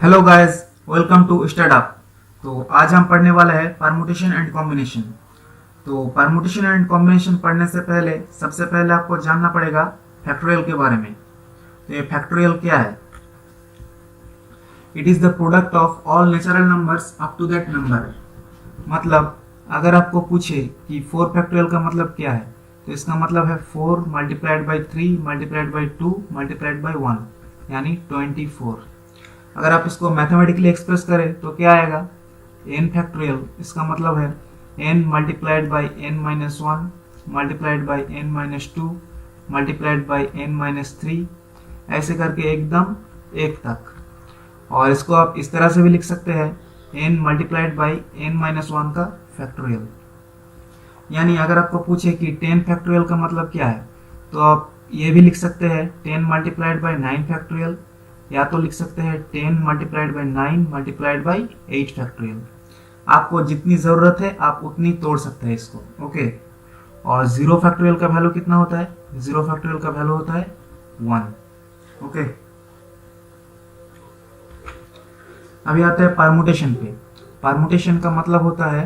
Hello guys, welcome to startup. तो आज हम पढ़ने वाले हैं परमुटेशन एंड कॉम्बिनेशन। तो परमुटेशन एंड कॉम्बिनेशन पढ़ने से पहले सबसे पहले आपको जानना पड़ेगा फैक्टोरियल के बारे में। तो ये फैक्टोरियल क्या है? It is the product of all natural numbers up to that number. मतलब अगर आपको पूछे कि 4 फैक्टोरियल का मतलब क्या है, तो इसका मतलब है 4 multiplied by 3 multiplied by 2 multiplied by 1 यानी 24। अगर आप इसको मैथमेटिकली एक्सप्रेस करें तो क्या आएगा? n फैक्टोरियल, इसका मतलब है n multiplied by n minus 1 multiplied by n minus 2 multiplied by n minus 3, ऐसे करके एकदम 1 तक। और इसको आप इस तरह से भी लिख सकते हैं n multiplied by n minus 1 का फैक्टोरियल। यानी अगर आपको पूछे कि 10 फैक्टोरियल का मतलब क्या है, तो आप ये भी लिख सकते हैं 10 मल्टीप्लाइड बाई 9 फैक्टोरियल, या तो लिख सकते हैं 10 multiplied by 9 multiplied by 8 factorial. आपको जितनी ज़रूरत है आप उतनी तोड़ सकते हैं इसको। ओके। और 0 फैक्टोरियल का वैल्यू कितना होता है? 0 फैक्टोरियल का वैल्यू होता है 1। ओके। अभी आते हैं परमुटेशन पे। परमुटेशन का मतलब होता है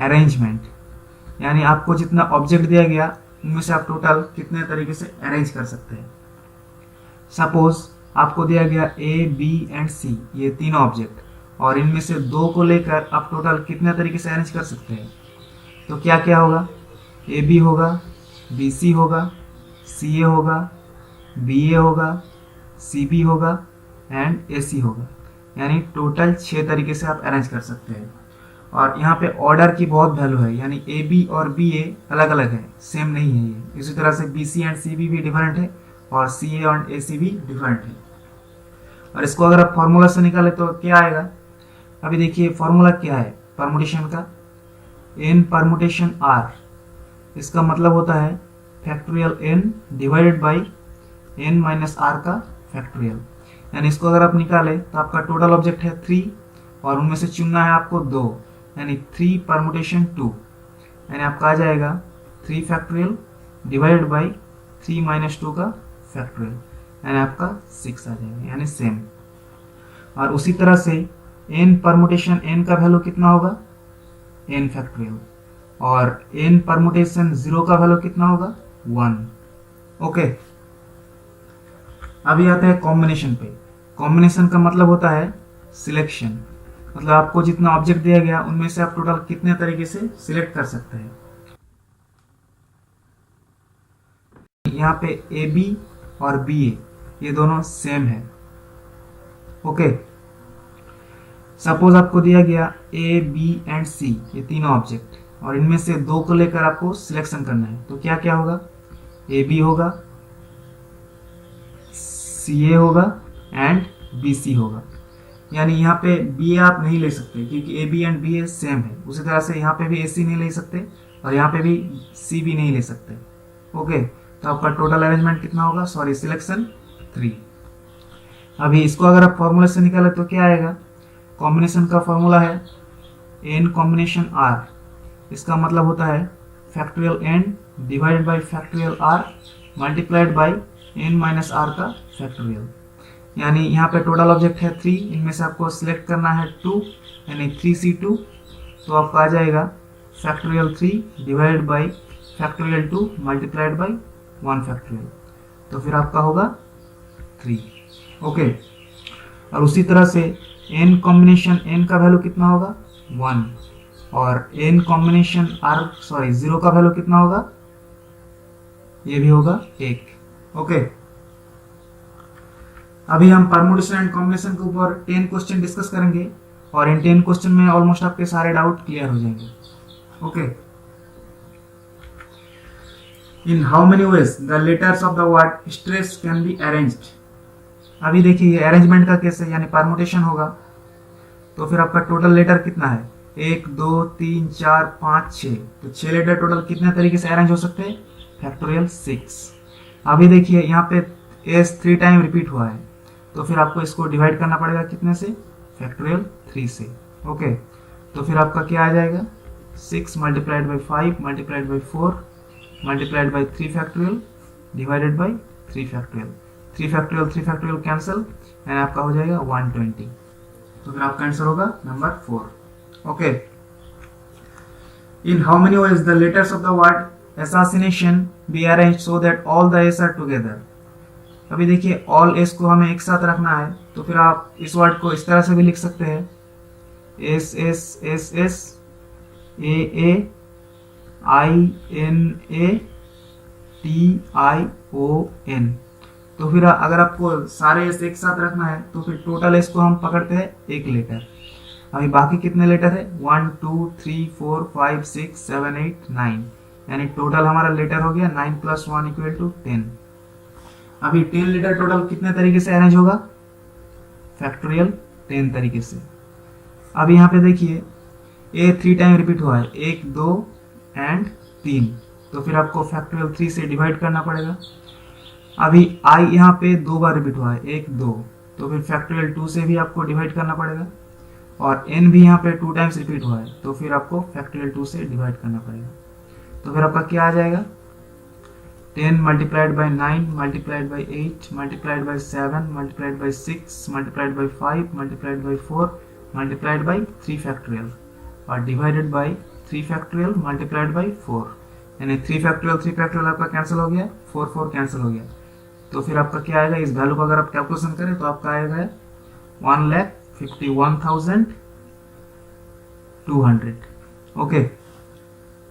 अरेंजमेंट, यानी आपको जितना ऑब्जेक्ट दिया गया उनमें से आप टोटल कितने तरीके से अरेंज कर सकते हैं। सपोज आपको दिया गया ए, बी एंड सी, ये तीनों ऑब्जेक्ट, और इनमें से 2 को लेकर आप टोटल कितने तरीके से अरेंज कर सकते हैं। तो क्या क्या होगा? ए बी होगा, बी सी होगा, सी ए होगा, बी ए होगा, सी बी होगा एंड ए सी होगा। यानी टोटल 6 तरीके से आप अरेंज कर सकते हैं। और यहाँ पे ऑर्डर की बहुत वैल्यू है, यानी ए बी और बी ए अलग अलग है, सेम नहीं है ये। इसी तरह से B C and C B भी डिफरेंट है और सी ए और ए सी भी डिफरेंट है। और इसको अगर आप फॉर्मूला से निकाले तो क्या आएगा? अभी देखिए फॉर्मूला क्या है परमुटेशन का? n परमुटेशन r, इसका मतलब होता है factorial n divided by n minus r का फैक्टोरियल। यानी इसको अगर आप निकाले तो आपका टोटल ऑब्जेक्ट है 3 और उनमें से चुनना है आपको 2, यानी 3 परमुटेशन 2, यानी आपका आ जाएगा 3 फैक्टोरियल डिवाइडेड बाई 3 माइनस 2 का फैक्टोरियल, यानी आपका 6 आ जाएगा, यानी सेम। और उसी तरह से n परमुटेशन n का वैल्यू कितना होगा? n factorial. और n परमुटेशन 0 का वैल्यू कितना होगा? 1। ओके। अभी आते हैं कॉम्बिनेशन पे। कॉम्बिनेशन का मतलब होता है सिलेक्शन, मतलब आपको जितना ऑब्जेक्ट दिया गया उनमें से आप टोटल कितने तरीके से सिलेक्ट कर सकते हैं। यहाँ पे ए बी और बी ए ये दोनों सेम है। ओके। सपोज आपको दिया गया ए बी एंड सी, ये तीनों ऑब्जेक्ट, और इनमें से 2 को लेकर आपको सिलेक्शन करना है। तो क्या क्या होगा? ए बी होगा, सी ए होगा एंड बी सी होगा। यानी यहाँ पे बी ए आप नहीं ले सकते क्योंकि A B and B A same है। उसी तरह से यहाँ पे भी ए सी नहीं ले सकते और यहाँ पे भी सी बी नहीं ले सकते। ओके। तो आपका टोटल अरेंजमेंट कितना होगा? Sorry, selection 3। अभी इसको अगर आप फॉर्मूला से निकाले तो क्या आएगा? कॉम्बिनेशन का फॉर्मूला है n कॉम्बिनेशन r, इसका मतलब होता है factorial n divided by factorial r multiplied by n minus r का फैक्टोरियल। यानी यहाँ पे टोटल ऑब्जेक्ट है 3, इनमें से आपको सिलेक्ट करना है 2, यानी 3c2, तो आपका आ जाएगा factorial 3 divided by factorial 2 multiplied by 1 factorial, तो फिर आपका होगा 3। ओके। और उसी तरह से n कॉम्बिनेशन n का वैल्यू कितना होगा? 1। और n कॉम्बिनेशन r 0 का वैल्यू कितना होगा? ये भी होगा 1। ओके। अभी हम परमुटेशन एंड कॉम्बिनेशन के ऊपर 10 क्वेश्चन डिस्कस करेंगे और इन 10 क्वेश्चन में ऑलमोस्ट आपके सारे डाउट क्लियर हो जाएंगे। Okay. In how many ways the letters of the word stress can be arranged? अभी देखिए अरेंजमेंट का कैसे, यानी परमुटेशन होगा तो फिर आपका टोटल लेटर कितना है? 1 2 3 4 5 6, तो 6 लेटर टोटल कितने तरीके से अरेंज हो सकते हैं? फैक्टोरियल 6। अभी देखिए यहाँ पे एस 3 टाइम रिपीट हुआ है, तो फिर आपको इसको डिवाइड करना पड़ेगा कितने से? फैक्टोरियल 3 से। ओके। तो फिर आपका क्या आ जाएगा? 6 multiplied by 5 multiplied by 4 multiplied by 3 factorial divided by 3 factorial, 3 factorial cancel and आपका हो जाएगा 120। तो फिर आपका आंसर होगा number 4। Okay, in how many ways the letters of the word assassination be arranged so that all the s are together। अभी देखिए all S को हमें एक साथ रखना है, तो फिर आप इस वर्ड को इस तरह से भी लिख सकते हैं, S S S S A I N A T I O N. तो फिर अगर आपको सारे एस एक साथ रखना है तो फिर टोटल एस को हम पकड़ते हैं एक लेटर। अभी बाकी कितने लेटर है, 1 2 3 4 5 6 7 8 9, यानी टोटल हमारा लेटर हो गया 9 + 1 = 10। अभी 10 लेटर टोटल कितने तरीके से अरेंज होगा, फैक्टोरियल 10 तरीके से। अब यहाँ पे देखिए ए 3 टाइम रिपीट हुआ है, 1 2 एंड 3, तो फिर आपको फैक्टोरियल 3 से डिवाइड करना पड़ेगा। अभी आई यहाँ पे 2 बार रिपीट हुआ है, 1 2, तो फिर फैक्टोरियल 2 से भी आपको डिवाइड करना पड़ेगा। और एन भी यहाँ पे 2 टाइम्स रिपीट हुआ है, तो फिर आपको फैक्टोरियल 2 से डिवाइड करना पड़ेगा। तो फिर आपका क्या आ जाएगा, 10 × 9 × 8 × 7 × 6 × 5 × 4 × 3 फैक्टोरियल और डिवाइडेड बाई 3 फैक्टोरियल × 4, यानी 3 फैक्टोरियल आपका कैंसिल हो गया, 4 4 कैंसिल हो गया। तो फिर आपका क्या आएगा, इस वैल्यू को अगर आप कैलकुलेशन करें तो आपका आएगा 1,51,200। ओके,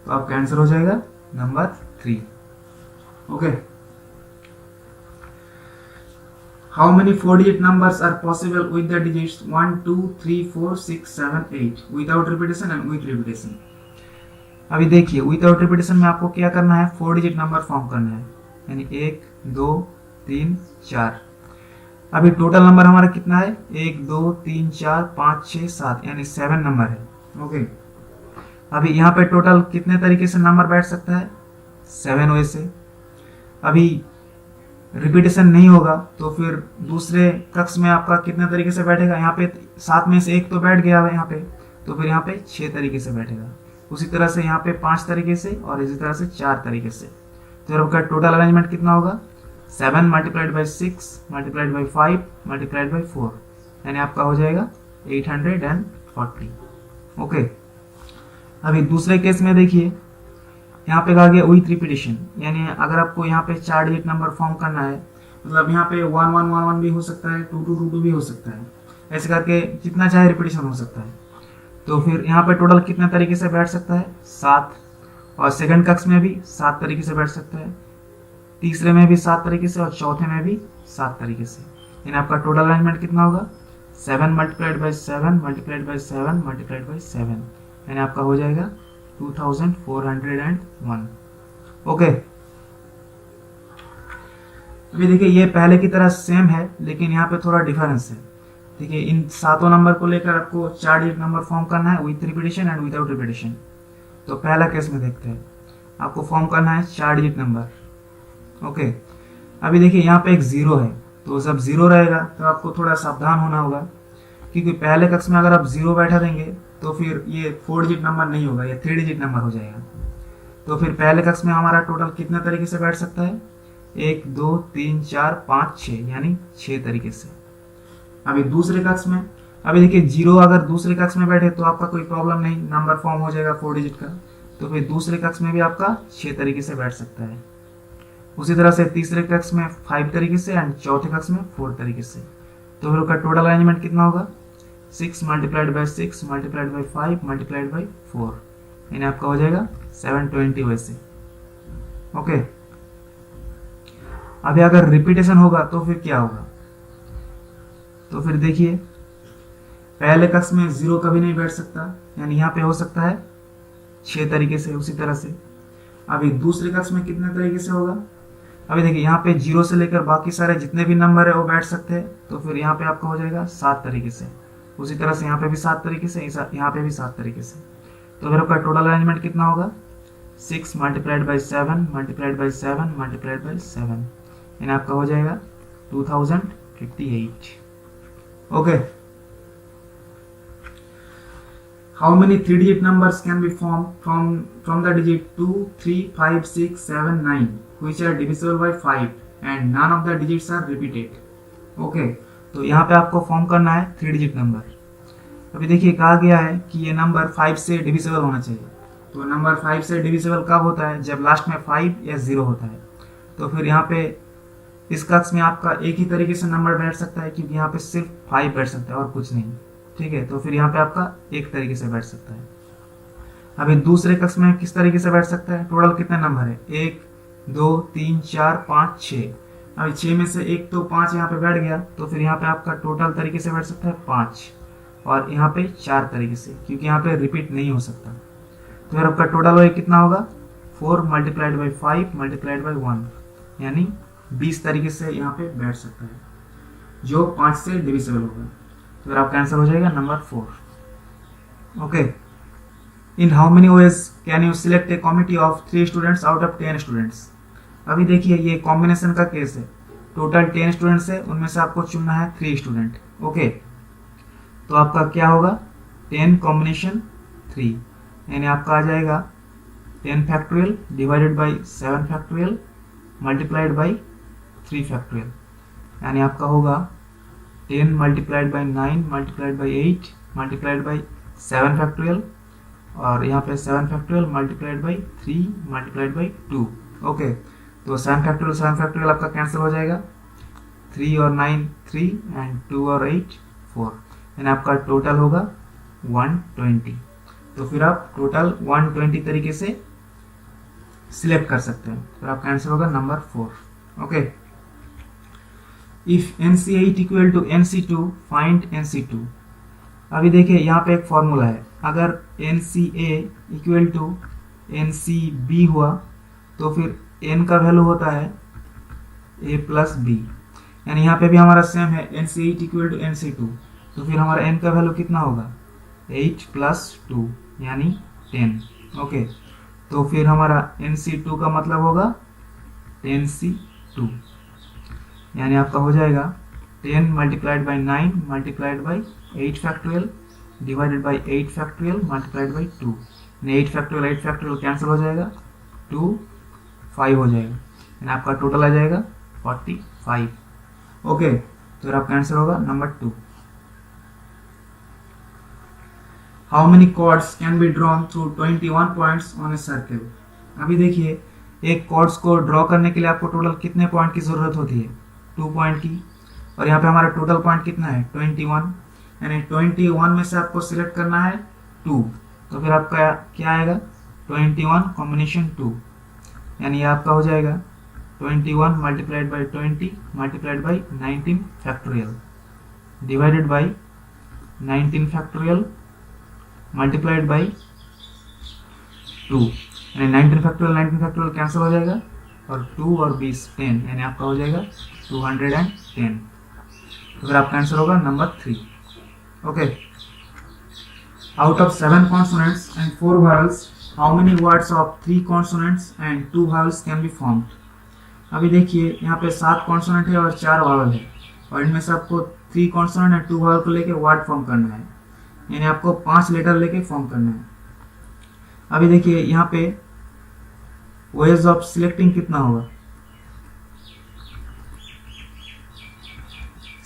तो आपका आंसर हो जाएगा number 3। Okay, how many 4-digit numbers are possible with the digits 1 2 3 4 6 7 8 without repetition and with repetition। अभी देखिए विदाउट रिपीटेशन में आपको क्या करना है, 4-digit नंबर फॉर्म करना है, यानी 1 2 3 4। अभी टोटल नंबर हमारा कितना है, 1 2 3 4 5 6 7, यानी 7 नंबर है। ओके, अभी यहाँ पे टोटल कितने तरीके से नंबर बैठ सकता है, 7 वे से। अभी रिपीटेशन नहीं होगा तो फिर दूसरे कक्ष में आपका कितने तरीके से बैठेगा, यहाँ पे 7 में से 1 तो बैठ गया है यहाँ पे, तो फिर यहाँ पे 6 तरीके से बैठेगा। उसी तरह से यहाँ पे 5 तरीके से और इसी तरह से 4 तरीके से। तो आपका टोटल अरेंजमेंट कितना होगा, 7 × 6 × 5 × 4, यानी आपका हो जाएगा 840। ओके, अभी दूसरे केस में देखिए यहाँ पे कहा गया विथ रिपीटेशन, यानी अगर आपको यहाँ पे 4-digit नंबर फॉर्म करना है, मतलब यहाँ पे 1 1 1 1 भी हो सकता है, 2 2 2 2 भी हो सकता है, ऐसे करके जितना चाहे रिपीटेशन हो सकता है। तो फिर यहाँ पे टोटल कितने तरीके से बैठ सकता है, 7, और सेकंड कक्ष में भी 7 तरीके से बैठ सकता है, तीसरे में भी 7 तरीके से और चौथे में भी 7 तरीके से। यानी आपका टोटल अरेंजमेंट कितना होगा, 7 × 7 × 7 × 7, यानी आपका हो जाएगा 2401। ओके, अभी देखिए ये पहले की तरह सेम है, लेकिन यहाँ पे थोड़ा डिफरेंस है। देखिए इन 7 नंबर को लेकर आपको 4-digit नंबर फॉर्म करना है with repetition and without repetition. तो पहला केस में देखते हैं, आपको फॉर्म करना है 4-digit नंबर। ओके, अभी देखिए यहाँ पे एक 0 है, तो जब 0 रहेगा तो आपको थोड़ा सावधान होना होगा, क्योंकि पहले कक्ष में अगर आप 0 बैठा देंगे तो फिर ये 4-digit नंबर नहीं होगा, ये 3-digit नंबर हो जाएगा। तो फिर पहले कक्ष में हमारा टोटल कितने तरीके से बैठ सकता है, 1 2 3 4 5 6, यानी 6 तरीके से। अभी दूसरे कक्ष में, अभी देखिए 0 अगर दूसरे कक्ष में बैठे तो आपका कोई प्रॉब्लम नहीं, नंबर फॉर्म हो जाएगा 4-digit का। तो फिर दूसरे कक्ष में भी आपका 6 तरीके से बैठ सकता है। उसी तरह से तीसरे कक्ष में 5 तरीके से एंड चौथे कक्ष में 4 तरीके से। तो फिर उसका टोटल अरेंजमेंट कितना होगा, 6 × 6 × 5 × 4, यानी आपका हो जाएगा 720 वैसे। ओके, अभी अगर रिपीटेशन होगा तो फिर क्या होगा, तो फिर देखिए पहले कक्ष में 0 कभी नहीं बैठ सकता, यानी यहाँ पे हो सकता है 6 तरीके से। उसी तरह से अभी दूसरे कक्ष में कितने तरीके से होगा, अभी देखिए यहाँ पे 0 से लेकर बाकी सारे जितने भी नंबर है वो बैठ सकते हैं। तो फिर यहाँ पे आपका हो जाएगा 7 तरीके से। उसी तरह से यहाँ पे भी 7 तरीके से, यहाँ पे भी 7 तरीके से। तो फिर आपका टोटल अरेंजमेंट कितना होगा, 6 × 7 × 7 × 7, यानी आपका हो जाएगा 2058। Okay, how many 3-digit numbers can be formed from the digit 2 3 5 6 7 9 which are divisible by 5 and none of the digits are repeated. Okay, तो यहाँ पे आपको फॉर्म करना है 3 डिजिट नंबर। अभी देखिए कहा गया है कि ये नंबर 5 से डिविजिबल होना चाहिए। तो नंबर 5 से डिविजिबल कब होता है? जब लास्ट में 5 या 0 होता है। तो फिर यहाँ पे इस कक्ष में आपका एक ही तरीके से नंबर बैठ सकता है, क्योंकि यहाँ पे सिर्फ 5 बैठ सकता है और कुछ नहीं। ठीक है, तो फिर यहाँ पे आपका एक तरीके से बैठ सकता है। अभी दूसरे कक्ष में किस तरीके से बैठ सकता है? टोटल कितने नंबर है? 1 2 3 4 5 6। अभी 6 में से एक तो 5 यहाँ पे बैठ गया, तो फिर यहाँ पे आपका टोटल तरीके से बैठ सकता है 5, और यहाँ पे 4 तरीके से, क्योंकि यहाँ पे रिपीट नहीं हो सकता। तो फिर आपका टोटल वही कितना होगा? 4 मल्टीप्लाइड बाई 5 मल्टीप्लाइड बाई 1, यानी 20 तरीके से यहाँ पे बैठ सकता है, जो 5 से डिविजिबल होगा। तो फिर आपका आंसर हो जाएगा number 4। Okay, in how many ways can you select A committee of 3 students out of 10 students? अभी देखिए ये कॉम्बिनेशन का केस है। टोटल 10 स्टूडेंट्स है, उनमें से आपको चुनना है 3 स्टूडेंट। ओके, तो आपका क्या होगा? 10 कॉम्बिनेशन 3, यानी आपका आ जाएगा 10 factorial divided by 7 factorial multiplied by 3 factorial, यानी आपका होगा 10 multiplied by 9 multiplied by 8 multiplied by 7 factorial, और यहाँ पे 7 factorial multiplied by 3 multiplied by 2। Okay, तो 7 फैक्टोरियल आपका कैंसिल हो जाएगा। 3 और 9 3 एंड 2 और 8 4, यानी आपका टोटल होगा 120। तो फिर आप टोटल 120 तरीके से सिलेक्ट कर सकते हैं। फिर आपका आंसर होगा number 4। Okay, if NC8 equal to NC2 find NC2। अभी देखिए यहाँ पे एक फॉर्मूला है। अगर NCA इक्वल टू NCB हुआ तो फिर n का वैल्यू होता है a प्लस b, यानी यहाँ पे भी हमारा सेम है NC8 इक्वल टू NC2, तो फिर हमारा n का वैल्यू कितना होगा? 8 प्लस 2 यानी 10। ओके, तो फिर हमारा NC2 का मतलब होगा 10C2, यानी आपका हो जाएगा 10 multiplied by 9 multiplied by 8 factorial divided by 8 factorial multiplied by 2, यानी 8 फैक्टोरियल कैंसिल हो जाएगा, 2 5 हो जाएगा, यानी आपका टोटल आ जाएगा 45। ओके, तो फिर आपका आंसर होगा number 2। How many chords can be drawn through 21 points on a circle? अभी देखिए एक कॉर्ड्स को ड्रॉ करने के लिए आपको टोटल कितने पॉइंट की जरूरत होती है? 2 पॉइंट की, और यहाँ पे हमारा टोटल पॉइंट कितना है? 21, यानी 21 में से आपको सिलेक्ट करना है 2, तो फिर आपका क्या आएगा? 21 कॉम्बिनेशन 2, यानी ये आपका हो जाएगा 21 multiplied by 20 multiplied by 19 factorial divided by 19 factorial multiplied by 2, यानी 19 फैक्टोरियल कैंसिल हो जाएगा, और 2 और 20 10, यानी आपका हो जाएगा 210। तो फिर आपका आंसर होगा number 3। Okay, out of 7 consonants and 4 vowels how many words of 3 consonants and 2 vowels can be formed? अभी देखिए यहाँ पे 7 कॉन्सोनेंट है और 4 वावल है, और इनमें से आपको 3 कॉन्सोनेंट एंड 2 वावल को लेके वर्ड फॉर्म करना है, यानी आपको 5 लेटर लेके फॉर्म करना है। अभी देखिए यहाँ पे वेज ऑफ सिलेक्टिंग कितना होगा?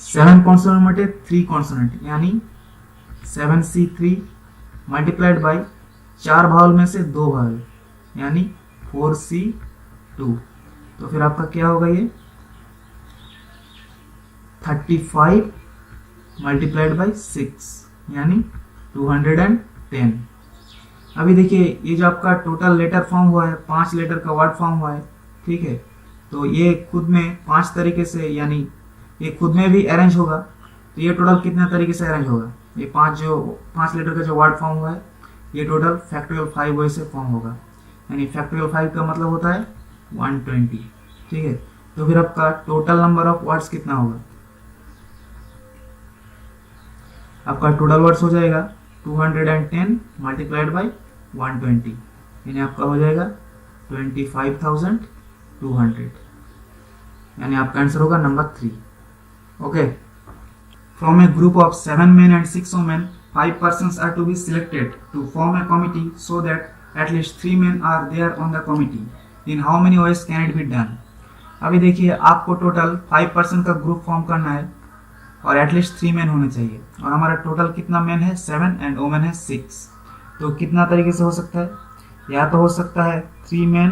7 कॉन्सोनेंट मटे 3 कॉन्सोनेंट, यानी 7C3 मल्टीप्लाइड बाई 4 वावल में से 2 वावल, यानी 4C2, तो फिर आपका क्या होगा? ये 35 मल्टीप्लाइड बाई 6, यानी 210। अभी देखिए ये जो आपका टोटल लेटर फॉर्म हुआ है, 5 लेटर का वर्ड फॉर्म हुआ है, ठीक है, तो ये खुद में 5 तरीके से, यानी ये खुद में भी अरेंज होगा, तो ये टोटल कितने तरीके से अरेंज होगा? ये 5 लेटर का जो वर्ड फॉर्म हुआ है, ये टोटल फैक्टोरियल 5 वे से फॉर्म होगा, यानी फैक्टोरियल 5 का मतलब होता है 120। ठीक है, तो फिर आपका टोटल नंबर ऑफ वर्ड्स कितना होगा? आपका टोटल वर्ड्स हो जाएगा 210 मल्टीप्लाइड बाई 120, यानी आपका हो जाएगा 25,200, यानी आपका आंसर होगा number 3। Okay, from A group of 7 men and 6 women 5 persons are to be selected to form a committee so that at least 3 men are there on the committee. In how many ways can it be done? अभी देखिए आपको total 5% का group form करना है और at least 3 man होने चाहिए, और हमारा टोटल कितना मैन है 7 एंड वोमेन है 6। तो कितना तरीके से हो सकता है, या तो हो सकता है 3 मैन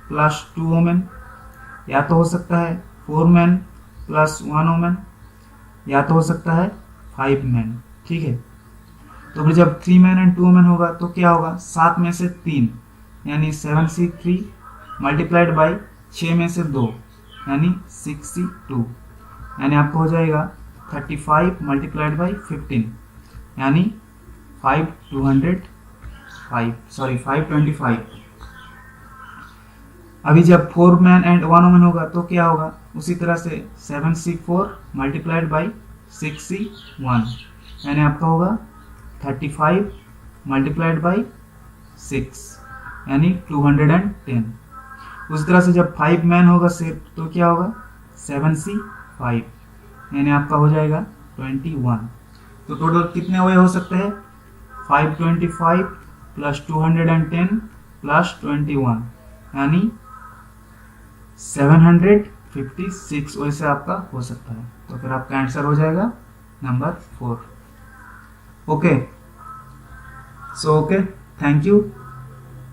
प्लस 2 वोमेन, या तो हो सकता है 4 मैन प्लस 1 वोमेन, या तो हो सकता है 5 मैन। ठीक है, तो फिर जब 3 मैन एंड 2 वोमेन होगा तो क्या होगा, 7 में से 3 यानी 7C3 मल्टीप्लाइड बाई 6 में से 2 यानी 6C2, यानी आपको हो जाएगा 35 मल्टीप्लाइड बाई 15 यानी 525। अभी जब 4 मैन एंड 1 वोमेन होगा तो क्या होगा, उसी तरह से 7C4 मल्टीप्लाइड बाई 6C1 यानी आपका होगा 35 मल्टीप्लाइड बाई 6 यानी 210। उसी तरह से जब 5 मैन होगा सिर्फ तो क्या होगा 7C5 यानी आपका हो जाएगा 21। तो टोटल कितने वे हो सकते हैं, 525 प्लस 210 प्लस 21 यानी 756 वैसे आपका हो सकता है। तो फिर आपका आंसर हो जाएगा number 4। Okay, so okay, thank you.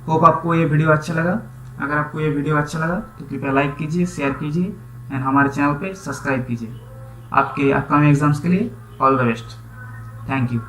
Hope आपको ये वीडियो अच्छा लगा। अगर आपको ये वीडियो अच्छा लगा तो कृपया लाइक कीजिए, शेयर कीजिए एंड हमारे चैनल पे सब्सक्राइब कीजिए। आपके अपकमिंग एग्जाम्स के लिए all the best. Thank you.